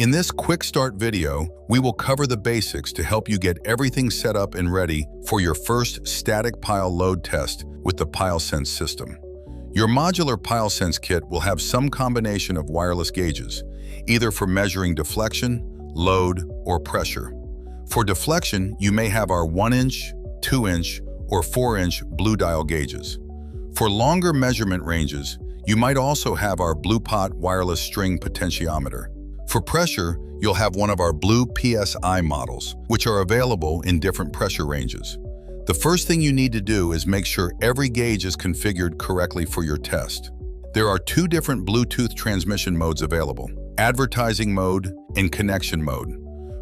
In this quick start video, we will cover the basics to help you get everything set up and ready for your first static pile load test with the PileSense system. Your modular PileSense kit will have some combination of wireless gauges, either for measuring deflection, load, or pressure. For deflection, you may have our 1-inch, 2-inch, or 4-inch blue dial gauges. For longer measurement ranges, you might also have our Blue Pot wireless string potentiometer. For pressure, you'll have one of our blue PSI models, which are available in different pressure ranges. The first thing you need to do is make sure every gauge is configured correctly for your test. There are two different Bluetooth transmission modes available: advertising mode and connection mode.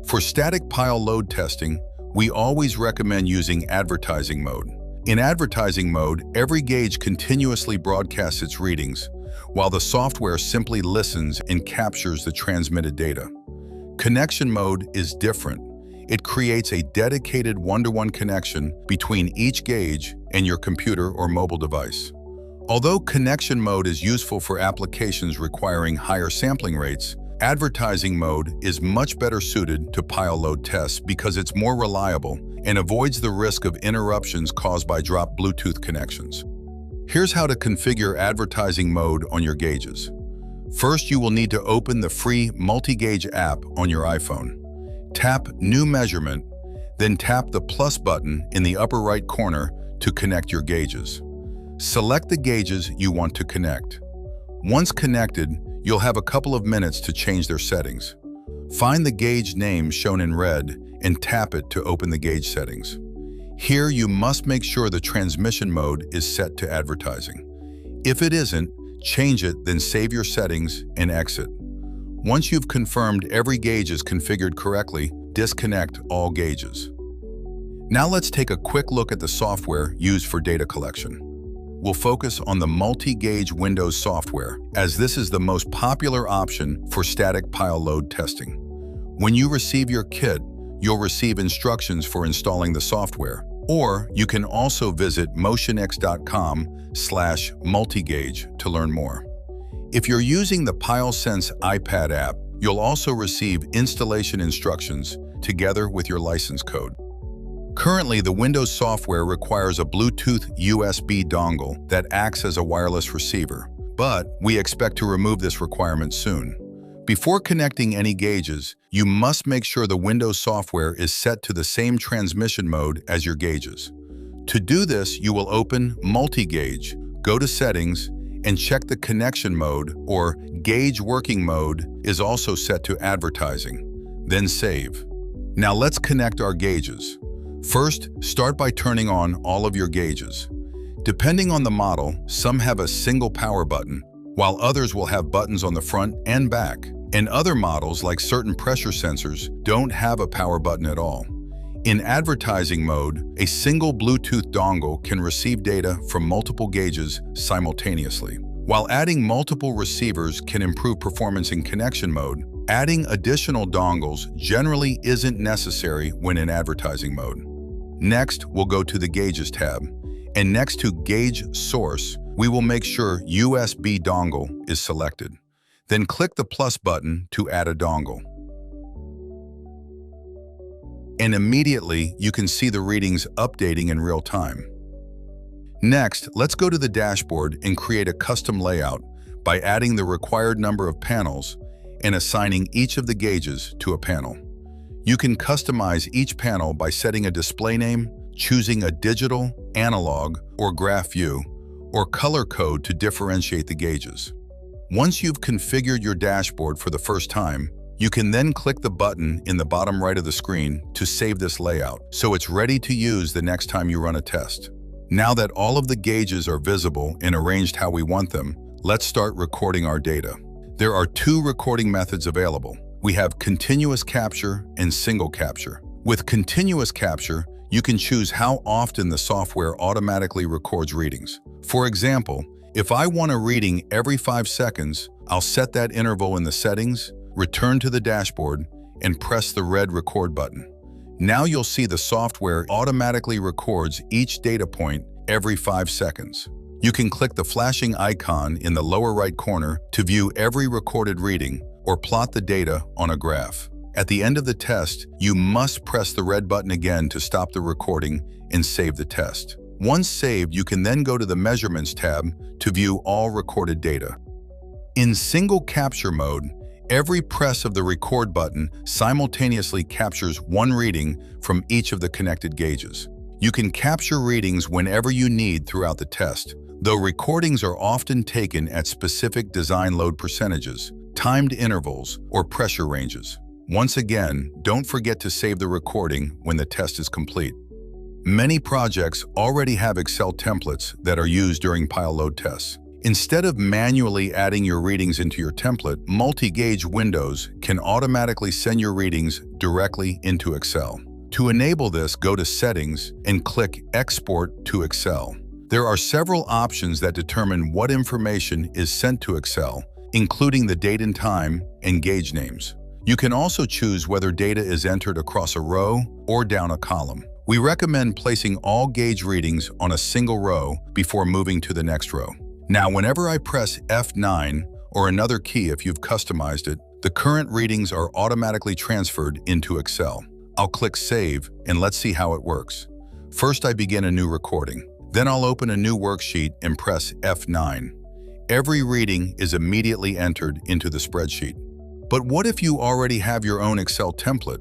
For static pile load testing, we always recommend using advertising mode. In advertising mode, every gauge continuously broadcasts its readings, while the software simply listens and captures the transmitted data. Connection mode is different. It creates a dedicated one-to-one connection between each gauge and your computer or mobile device. Although connection mode is useful for applications requiring higher sampling rates, advertising mode is much better suited to pile load tests because it's more reliable and avoids the risk of interruptions caused by dropped Bluetooth connections. Here's how to configure advertising mode on your gauges. First, you will need to open the free multi-gauge app on your iPhone. Tap New Measurement, then tap the plus button in the upper right corner to connect your gauges. Select the gauges you want to connect. Once connected, you'll have a couple of minutes to change their settings. Find the gauge name shown in red and tap it to open the gauge settings. Here, you must make sure the transmission mode is set to advertising. If it isn't, change it, then save your settings and exit. Once you've confirmed every gauge is configured correctly, disconnect all gauges. Now let's take a quick look at the software used for data collection. We'll focus on the multi-gauge Windows software, as this is the most popular option for static pile load testing. When you receive your kit, you'll receive instructions for installing the software, or you can also visit motionics.com/multigauge to learn more. If you're using the PileSense iPad app, you'll also receive installation instructions together with your license code. Currently, the Windows software requires a Bluetooth USB dongle that acts as a wireless receiver, but we expect to remove this requirement soon. Before connecting any gauges, you must make sure the Windows software is set to the same transmission mode as your gauges. To do this, you will open Multi-Gauge, go to Settings, and check the connection mode, or gauge working mode is also set to advertising. Then save. Now let's connect our gauges. First, start by turning on all of your gauges. Depending on the model, some have a single power button, while others will have buttons on the front and back. And other models, like certain pressure sensors, don't have a power button at all. In advertising mode, a single Bluetooth dongle can receive data from multiple gauges simultaneously. While adding multiple receivers can improve performance in connection mode, adding additional dongles generally isn't necessary when in advertising mode. Next, we'll go to the Gauges tab, and next to Gauge Source, we will make sure USB dongle is selected. Then click the plus button to add a dongle. And immediately you can see the readings updating in real time. Next, let's go to the dashboard and create a custom layout by adding the required number of panels and assigning each of the gauges to a panel. You can customize each panel by setting a display name, choosing a digital, analog, or graph view, or color code to differentiate the gauges. Once you've configured your dashboard for the first time, you can then click the button in the bottom right of the screen to save this layout, so it's ready to use the next time you run a test. Now that all of the gauges are visible and arranged how we want them, let's start recording our data. There are two recording methods available. We have continuous capture and single capture. With continuous capture, you can choose how often the software automatically records readings. For example, if I want a reading every 5 seconds, I'll set that interval in the settings, return to the dashboard, and press the red record button. Now you'll see the software automatically records each data point every 5 seconds. You can click the flashing icon in the lower right corner to view every recorded reading, or plot the data on a graph. At the end of the test, you must press the red button again to stop the recording and save the test. Once saved, you can then go to the Measurements tab to view all recorded data. In single capture mode, every press of the record button simultaneously captures one reading from each of the connected gauges. You can capture readings whenever you need throughout the test, though recordings are often taken at specific design load percentages, timed intervals, or pressure ranges. Once again, don't forget to save the recording when the test is complete. Many projects already have Excel templates that are used during pile load tests. Instead of manually adding your readings into your template, multi-gauge windows can automatically send your readings directly into Excel. To enable this, go to Settings and click Export to Excel. There are several options that determine what information is sent to Excel, including the date and time and gauge names. You can also choose whether data is entered across a row or down a column. We recommend placing all gauge readings on a single row before moving to the next row. Now, whenever I press F9 or another key if you've customized it, the current readings are automatically transferred into Excel. I'll click Save and let's see how it works. First, I begin a new recording. Then I'll open a new worksheet and press F9. Every reading is immediately entered into the spreadsheet. But what if you already have your own Excel template?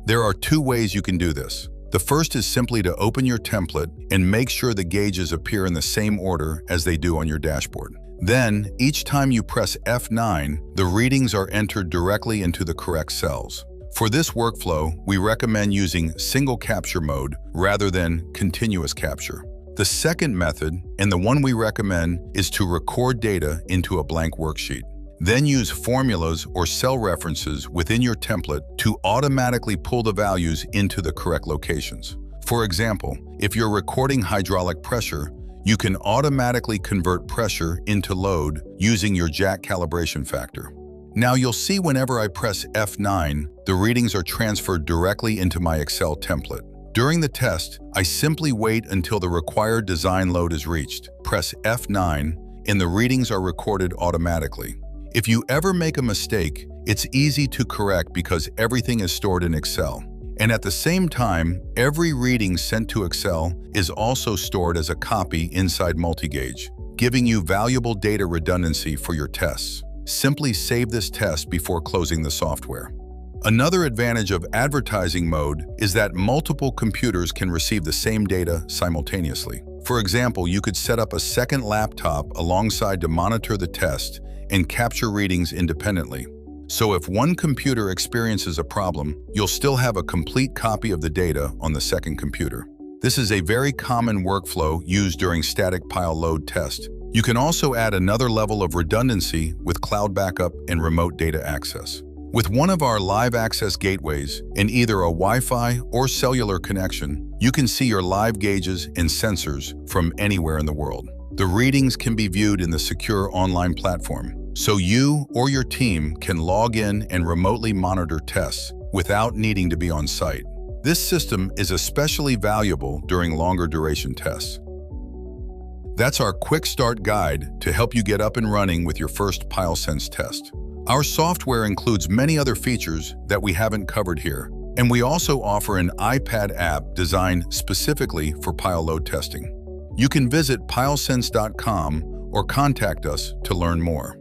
There are two ways you can do this. The first is simply to open your template and make sure the gauges appear in the same order as they do on your dashboard. Then, each time you press F9, the readings are entered directly into the correct cells. For this workflow, we recommend using single capture mode rather than continuous capture. The second method, and the one we recommend, is to record data into a blank worksheet. Then use formulas or cell references within your template to automatically pull the values into the correct locations. For example, if you're recording hydraulic pressure, you can automatically convert pressure into load using your jack calibration factor. Now you'll see whenever I press F9, the readings are transferred directly into my Excel template. During the test, I simply wait until the required design load is reached, press F9, and the readings are recorded automatically. If you ever make a mistake, it's easy to correct because everything is stored in Excel. And at the same time, every reading sent to Excel is also stored as a copy inside Multigauge, giving you valuable data redundancy for your tests. Simply save this test before closing the software. Another advantage of advertising mode is that multiple computers can receive the same data simultaneously. For example, you could set up a second laptop alongside to monitor the test and capture readings independently. So if one computer experiences a problem, you'll still have a complete copy of the data on the second computer. This is a very common workflow used during static pile load test. You can also add another level of redundancy with cloud backup and remote data access. With one of our live access gateways in either a Wi-Fi or cellular connection, you can see your live gauges and sensors from anywhere in the world. The readings can be viewed in the secure online platform, so you or your team can log in and remotely monitor tests without needing to be on site. This system is especially valuable during longer duration tests. That's our quick start guide to help you get up and running with your first PileSense test. Our software includes many other features that we haven't covered here, and we also offer an iPad app designed specifically for pile load testing. You can visit PileSense.com or contact us to learn more.